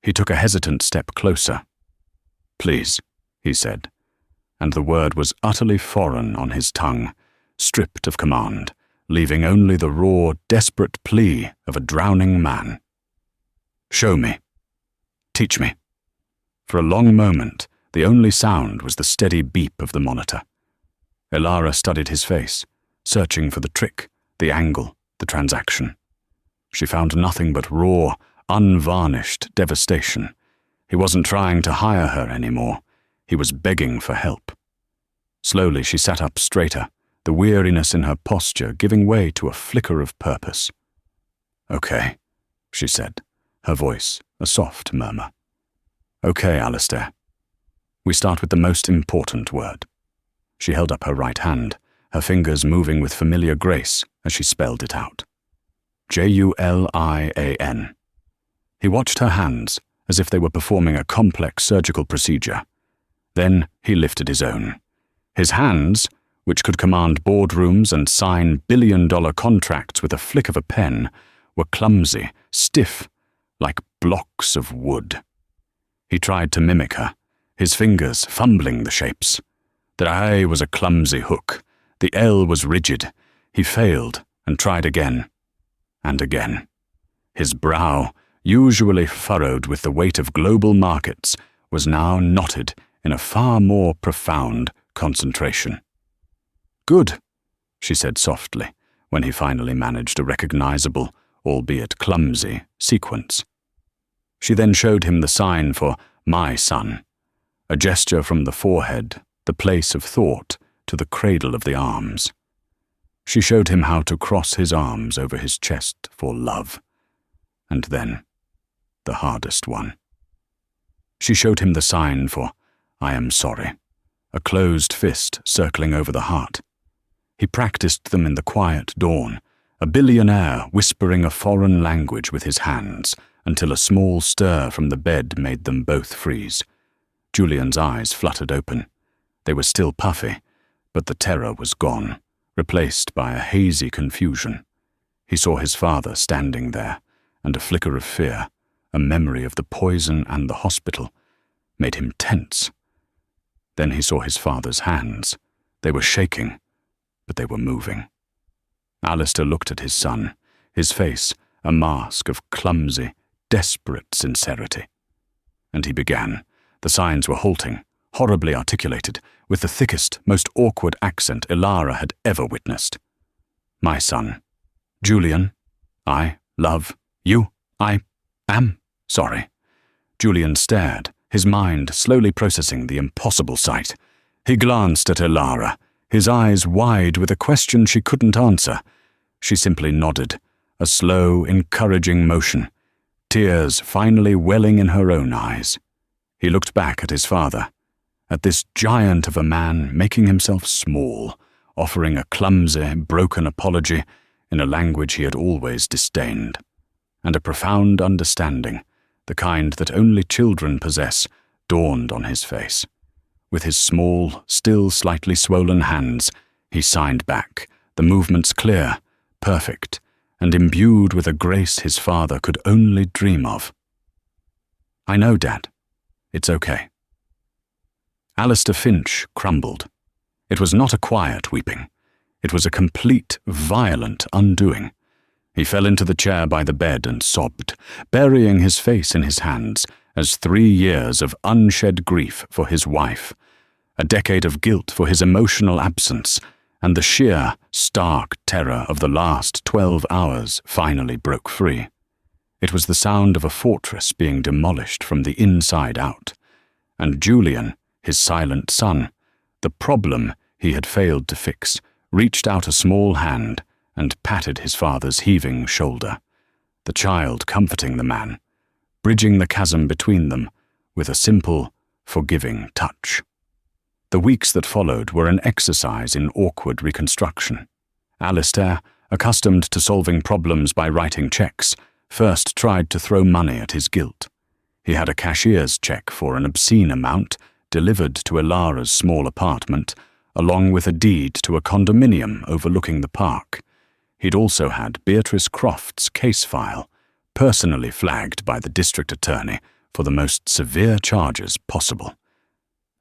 He took a hesitant step closer. "Please," he said, and the word was utterly foreign on his tongue, stripped of command, leaving only the raw, desperate plea of a drowning man. "Show me. Teach me." For a long moment, the only sound was the steady beep of the monitor, Ilara studied his face, searching for the trick, the angle, the transaction. She found nothing but raw, unvarnished devastation. He wasn't trying to hire her anymore. He was begging for help. Slowly she sat up straighter, the weariness in her posture giving way to a flicker of purpose. "Okay," she said, her voice a soft murmur. "Okay, Alistair. We start with the most important word." She held up her right hand, her fingers moving with familiar grace as she spelled it out. Julian. He watched her hands as if they were performing a complex surgical procedure. Then he lifted his own. His hands, which could command boardrooms and sign billion-dollar contracts with a flick of a pen, were clumsy, stiff, like blocks of wood. He tried to mimic her, his fingers fumbling the shapes. The I was a clumsy hook. The L was rigid. He failed and tried again and again. His brow, usually furrowed with the weight of global markets, was now knotted in a far more profound concentration. "Good," she said softly, when he finally managed a recognizable, albeit clumsy, sequence. She then showed him the sign for "my son," a gesture from the forehead, the place of thought, to the cradle of the arms. She showed him how to cross his arms over his chest for love. And then, the hardest one. She showed him the sign for "I am sorry," a closed fist circling over the heart. He practiced them in the quiet dawn, a billionaire whispering a foreign language with his hands, until a small stir from the bed made them both freeze. Julian's eyes fluttered open. They were still puffy, but the terror was gone, replaced by a hazy confusion. He saw his father standing there, and a flicker of fear, a memory of the poison and the hospital, made him tense. Then he saw his father's hands. They were shaking, but they were moving. Alistair looked at his son, his face a mask of clumsy, desperate sincerity. And he began. The signs were halting, horribly articulated, with the thickest, most awkward accent Ilara had ever witnessed. "My son. Julian. I love you. I am sorry." Julian stared, his mind slowly processing the impossible sight. He glanced at Ilara, his eyes wide with a question she couldn't answer. She simply nodded, a slow, encouraging motion, tears finally welling in her own eyes. He looked back at his father, at this giant of a man making himself small, offering a clumsy, broken apology in a language he had always disdained. And a profound understanding, the kind that only children possess, dawned on his face. With his small, still slightly swollen hands, he signed back, the movements clear, perfect, and imbued with a grace his father could only dream of. "I know, Dad. It's okay." Alistair Finch crumbled. It was not a quiet weeping. It was a complete, violent undoing. He fell into the chair by the bed and sobbed, burying his face in his hands, as 3 years of unshed grief for his wife, a decade of guilt for his emotional absence, and the sheer, stark terror of the last 12 hours finally broke free. It was the sound of a fortress being demolished from the inside out. And Julian, his silent son, the problem he had failed to fix, reached out a small hand and patted his father's heaving shoulder, the child comforting the man, bridging the chasm between them with a simple, forgiving touch. The weeks that followed were an exercise in awkward reconstruction. Alistair, accustomed to solving problems by writing checks, first tried to throw money at his guilt. He had a cashier's check for an obscene amount delivered to Ilara's small apartment, along with a deed to a condominium overlooking the park. He'd also had Beatrice Croft's case file, personally flagged by the district attorney for the most severe charges possible.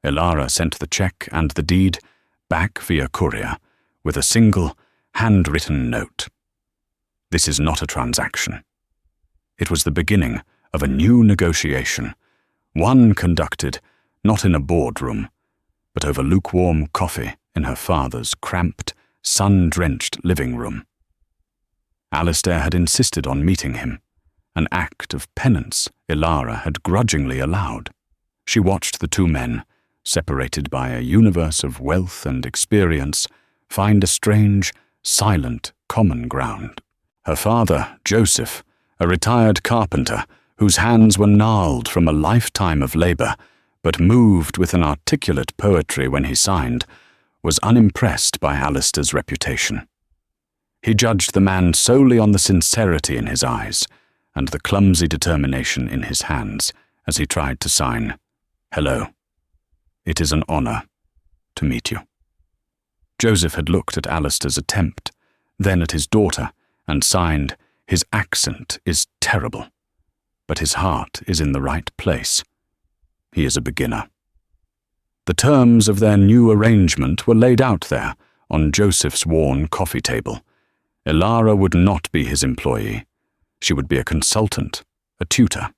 Ilara sent the check and the deed back via courier with a single, handwritten note. This is not a transaction. It was the beginning of a new negotiation, one conducted not in a boardroom, but over lukewarm coffee in her father's cramped, sun-drenched living room. Alistair had insisted on meeting him, an act of penance Ilara had grudgingly allowed. She watched the two men, separated by a universe of wealth and experience, find a strange, silent common ground. Her father, Joseph, a retired carpenter whose hands were gnarled from a lifetime of labor, but moved with an articulate poetry when he signed, was unimpressed by Alistair's reputation. He judged the man solely on the sincerity in his eyes and the clumsy determination in his hands as he tried to sign, "Hello. It is an honor to meet you." Joseph had looked at Alistair's attempt, then at his daughter, and signed, "His accent is terrible, but his heart is in the right place. He is a beginner." The terms of their new arrangement were laid out there on Joseph's worn coffee table. Ilara would not be his employee. She would be a consultant, a tutor.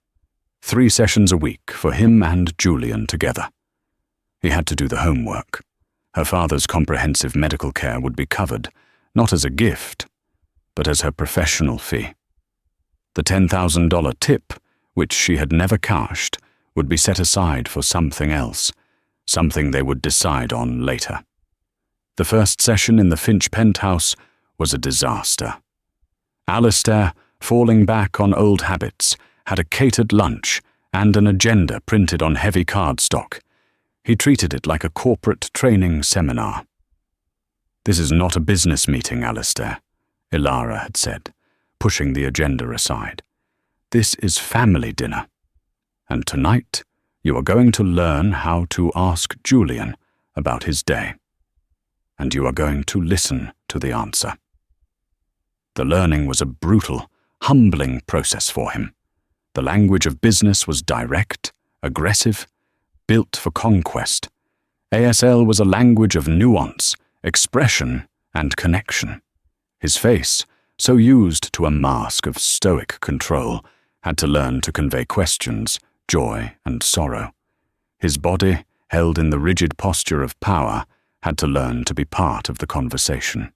3 sessions a week for him and Julian together. He had to do the homework. Her father's comprehensive medical care would be covered, not as a gift, but as her professional fee. The $10,000 tip, which she had never cashed, would be set aside for something else, something they would decide on later. The first session in the Finch penthouse was a disaster. Alistair, falling back on old habits, had a catered lunch and an agenda printed on heavy cardstock. He treated it like a corporate training seminar. "This is not a business meeting, Alistair," Ilara had said, pushing the agenda aside. "This is family dinner. And tonight, you are going to learn how to ask Julian about his day. And you are going to listen to the answer." The learning was a brutal, humbling process for him. The language of business was direct, aggressive, built for conquest. ASL was a language of nuance, expression, and connection. His face, so used to a mask of stoic control, had to learn to convey questions, joy, and sorrow. His body, held in the rigid posture of power, had to learn to be part of the conversation.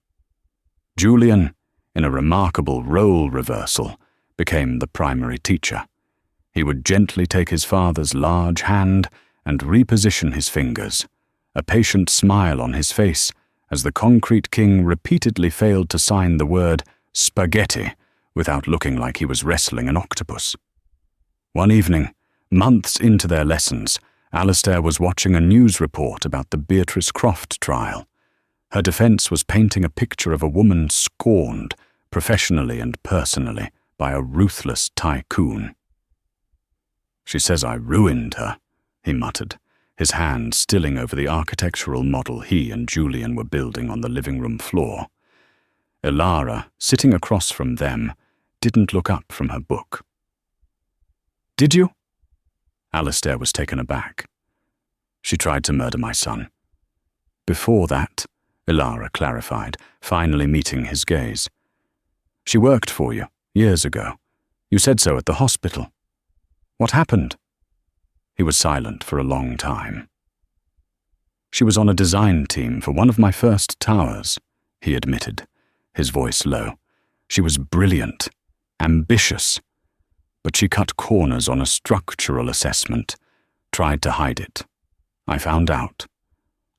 Julian, in a remarkable role reversal, became the primary teacher. He would gently take his father's large hand and reposition his fingers, a patient smile on his face as the concrete king repeatedly failed to sign the word spaghetti without looking like he was wrestling an octopus. One evening, months into their lessons, Alistair was watching a news report about the Beatrice Croft trial. Her defense was painting a picture of a woman scorned, professionally and personally, by a ruthless tycoon. "She says I ruined her," he muttered, his hand stilling over the architectural model he and Julian were building on the living room floor. Ilara, sitting across from them, didn't look up from her book. "Did you?" Alistair was taken aback. "She tried to murder my son." "Before that," Ilara clarified, finally meeting his gaze. "She worked for you, years ago. You said so at the hospital. What happened?" He was silent for a long time. "She was on a design team for one of my first towers," he admitted, his voice low. "She was brilliant, ambitious, but she cut corners on a structural assessment, tried to hide it. I found out.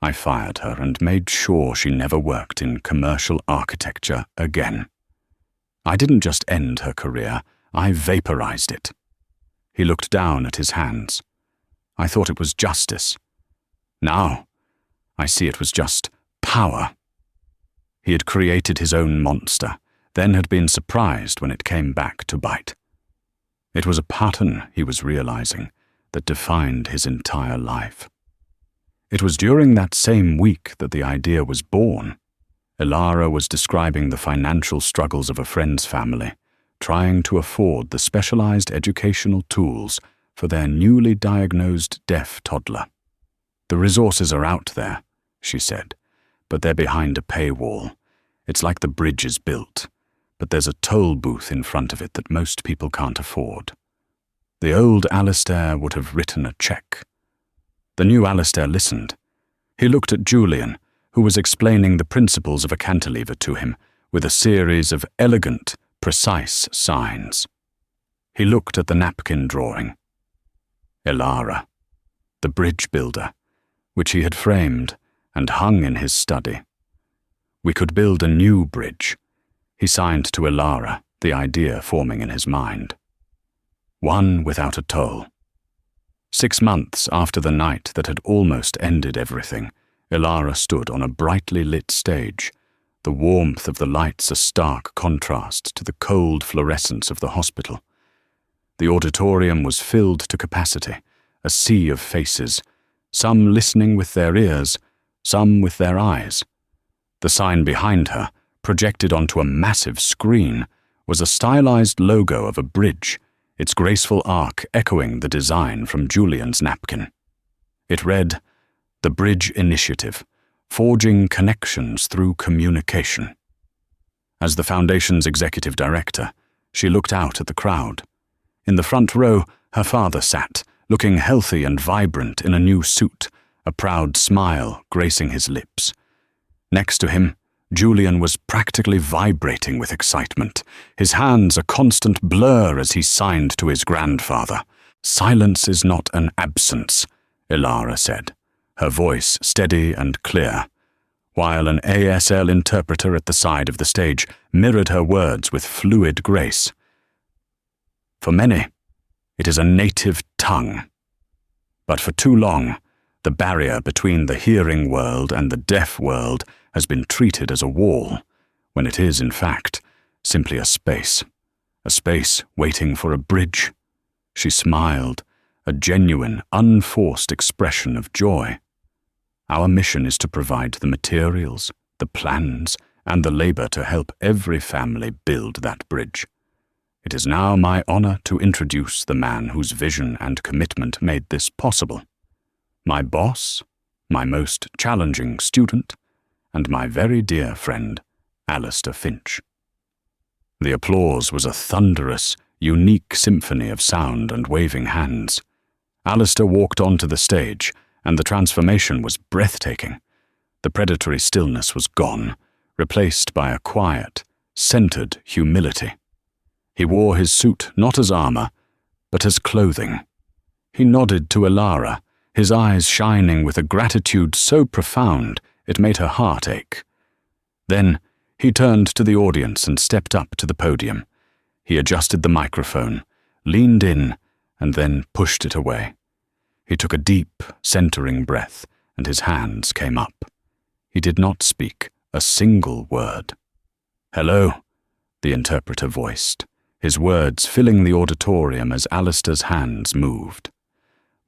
I fired her and made sure she never worked in commercial architecture again. I didn't just end her career, I vaporized it." He looked down at his hands. "I thought it was justice. Now, I see it was just power." He had created his own monster, then had been surprised when it came back to bite. It was a pattern, he was realizing, that defined his entire life. It was during that same week that the idea was born. Ilara was describing the financial struggles of a friend's family, trying to afford the specialized educational tools for their newly diagnosed deaf toddler. "The resources are out there," she said, "but they're behind a paywall. It's like the bridge is built, but there's a toll booth in front of it that most people can't afford." The old Alistair would have written a check. The new Alistair listened. He looked at Julian, who was explaining the principles of a cantilever to him with a series of elegant, precise signs. He looked at the napkin drawing. Elara, the bridge builder, which he had framed and hung in his study. We could build a new bridge. He signed to Elara, the idea forming in his mind. One without a toll. 6 months after the night that had almost ended everything, Elara stood on a brightly lit stage, the warmth of the lights a stark contrast to the cold fluorescence of the hospital. The auditorium was filled to capacity, a sea of faces, some listening with their ears, some with their eyes. The sign behind her, projected onto a massive screen, was a stylized logo of a bridge, its graceful arc echoing the design from Julian's napkin. It read, "The Bridge Initiative, Forging Connections Through Communication." As the Foundation's executive director, she looked out at the crowd. In the front row, her father sat, looking healthy and vibrant in a new suit, a proud smile gracing his lips. Next to him, Julian was practically vibrating with excitement, his hands a constant blur as he signed to his grandfather. "Silence is not an absence," Elara said, her voice steady and clear, while an ASL interpreter at the side of the stage mirrored her words with fluid grace. "For many, it is a native tongue. But for too long, the barrier between the hearing world and the deaf world has been treated as a wall, when it is, in fact, simply a space waiting for a bridge." She smiled, a genuine, unforced expression of joy. "Our mission is to provide the materials, the plans, and the labor to help every family build that bridge. It is now my honor to introduce the man whose vision and commitment made this possible. My boss, my most challenging student, and my very dear friend, Alistair Finch." The applause was a thunderous, unique symphony of sound and waving hands. Alistair walked onto the stage, and the transformation was breathtaking. The predatory stillness was gone, replaced by a quiet, centered humility. He wore his suit not as armor, but as clothing. He nodded to Elara, his eyes shining with a gratitude so profound it made her heart ache. Then he turned to the audience and stepped up to the podium. He adjusted the microphone, leaned in, and then pushed it away. He took a deep, centering breath, and his hands came up. He did not speak a single word. "Hello," the interpreter voiced, his words filling the auditorium as Alistair's hands moved.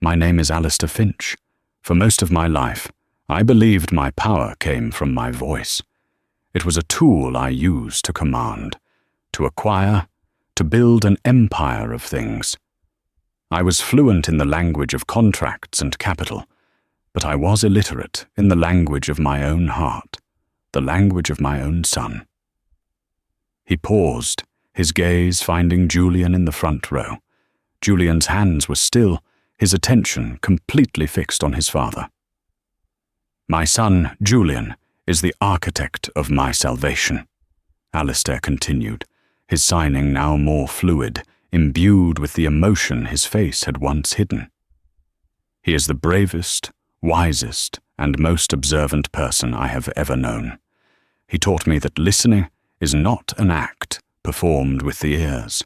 "My name is Alistair Finch. For most of my life, I believed my power came from my voice. It was a tool I used to command, to acquire, to build an empire of things. I was fluent in the language of contracts and capital, but I was illiterate in the language of my own heart, the language of my own son." He paused, his gaze finding Julian in the front row. Julian's hands were still, his attention completely fixed on his father. "My son, Julian, is the architect of my salvation," Alistair continued, his signing now more fluid, imbued with the emotion his face had once hidden. "He is the bravest, wisest, and most observant person I have ever known. He taught me that listening is not an act performed with the ears,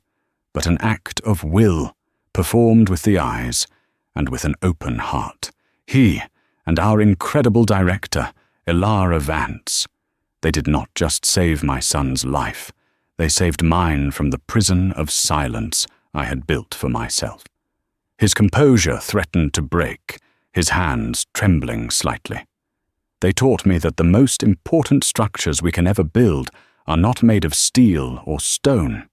but an act of will performed with the eyes and with an open heart. He and our incredible director, Elara Vance, they did not just save my son's life, they saved mine from the prison of silence I had built for myself." His composure threatened to break, his hands trembling slightly. "They taught me that the most important structures we can ever build are not made of steel or stone.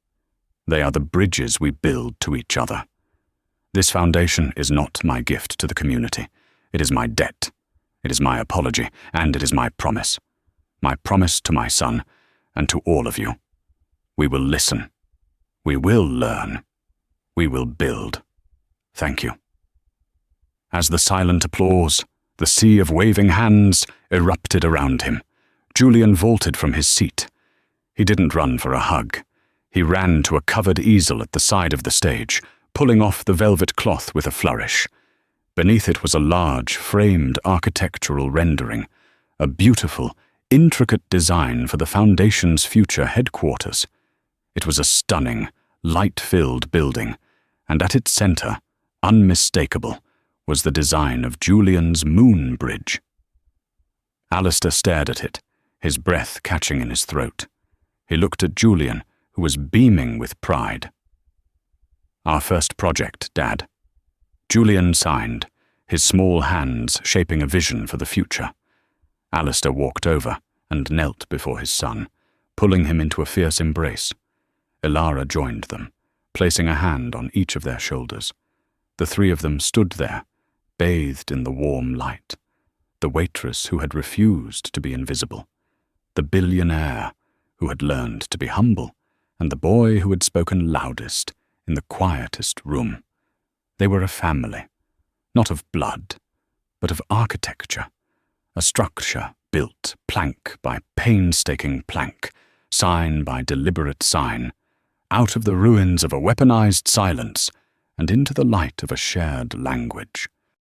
They are the bridges we build to each other. This foundation is not my gift to the community. It is my debt. It is my apology, and it is my promise. My promise to my son, and to all of you. We will listen. We will learn. We will build. Thank you." As the silent applause, The sea of waving hands erupted around him. Julian vaulted from his seat. He didn't run for a hug. He ran to a covered easel at the side of the stage, pulling off the velvet cloth with a flourish. Beneath it was a large, framed architectural rendering, a beautiful, intricate design for the Foundation's future headquarters. It was a stunning, light-filled building, and at its center, unmistakable, was the design of Julian's moon bridge. Alistair stared at it, his breath catching in his throat. He looked at Julian, who was beaming with pride. "Our first project, Dad." Julian signed, his small hands shaping a vision for the future. Alistair walked over and knelt before his son, pulling him into a fierce embrace. Ilara joined them, placing a hand on each of their shoulders. The three of them stood there, bathed in the warm light. The waitress who had refused to be invisible, the billionaire who had learned to be humble, and the boy who had spoken loudest in the quietest room. They were a family, not of blood, but of architecture, a structure built plank by painstaking plank, sign by deliberate sign, out of the ruins of a weaponized silence and into the light of a shared language.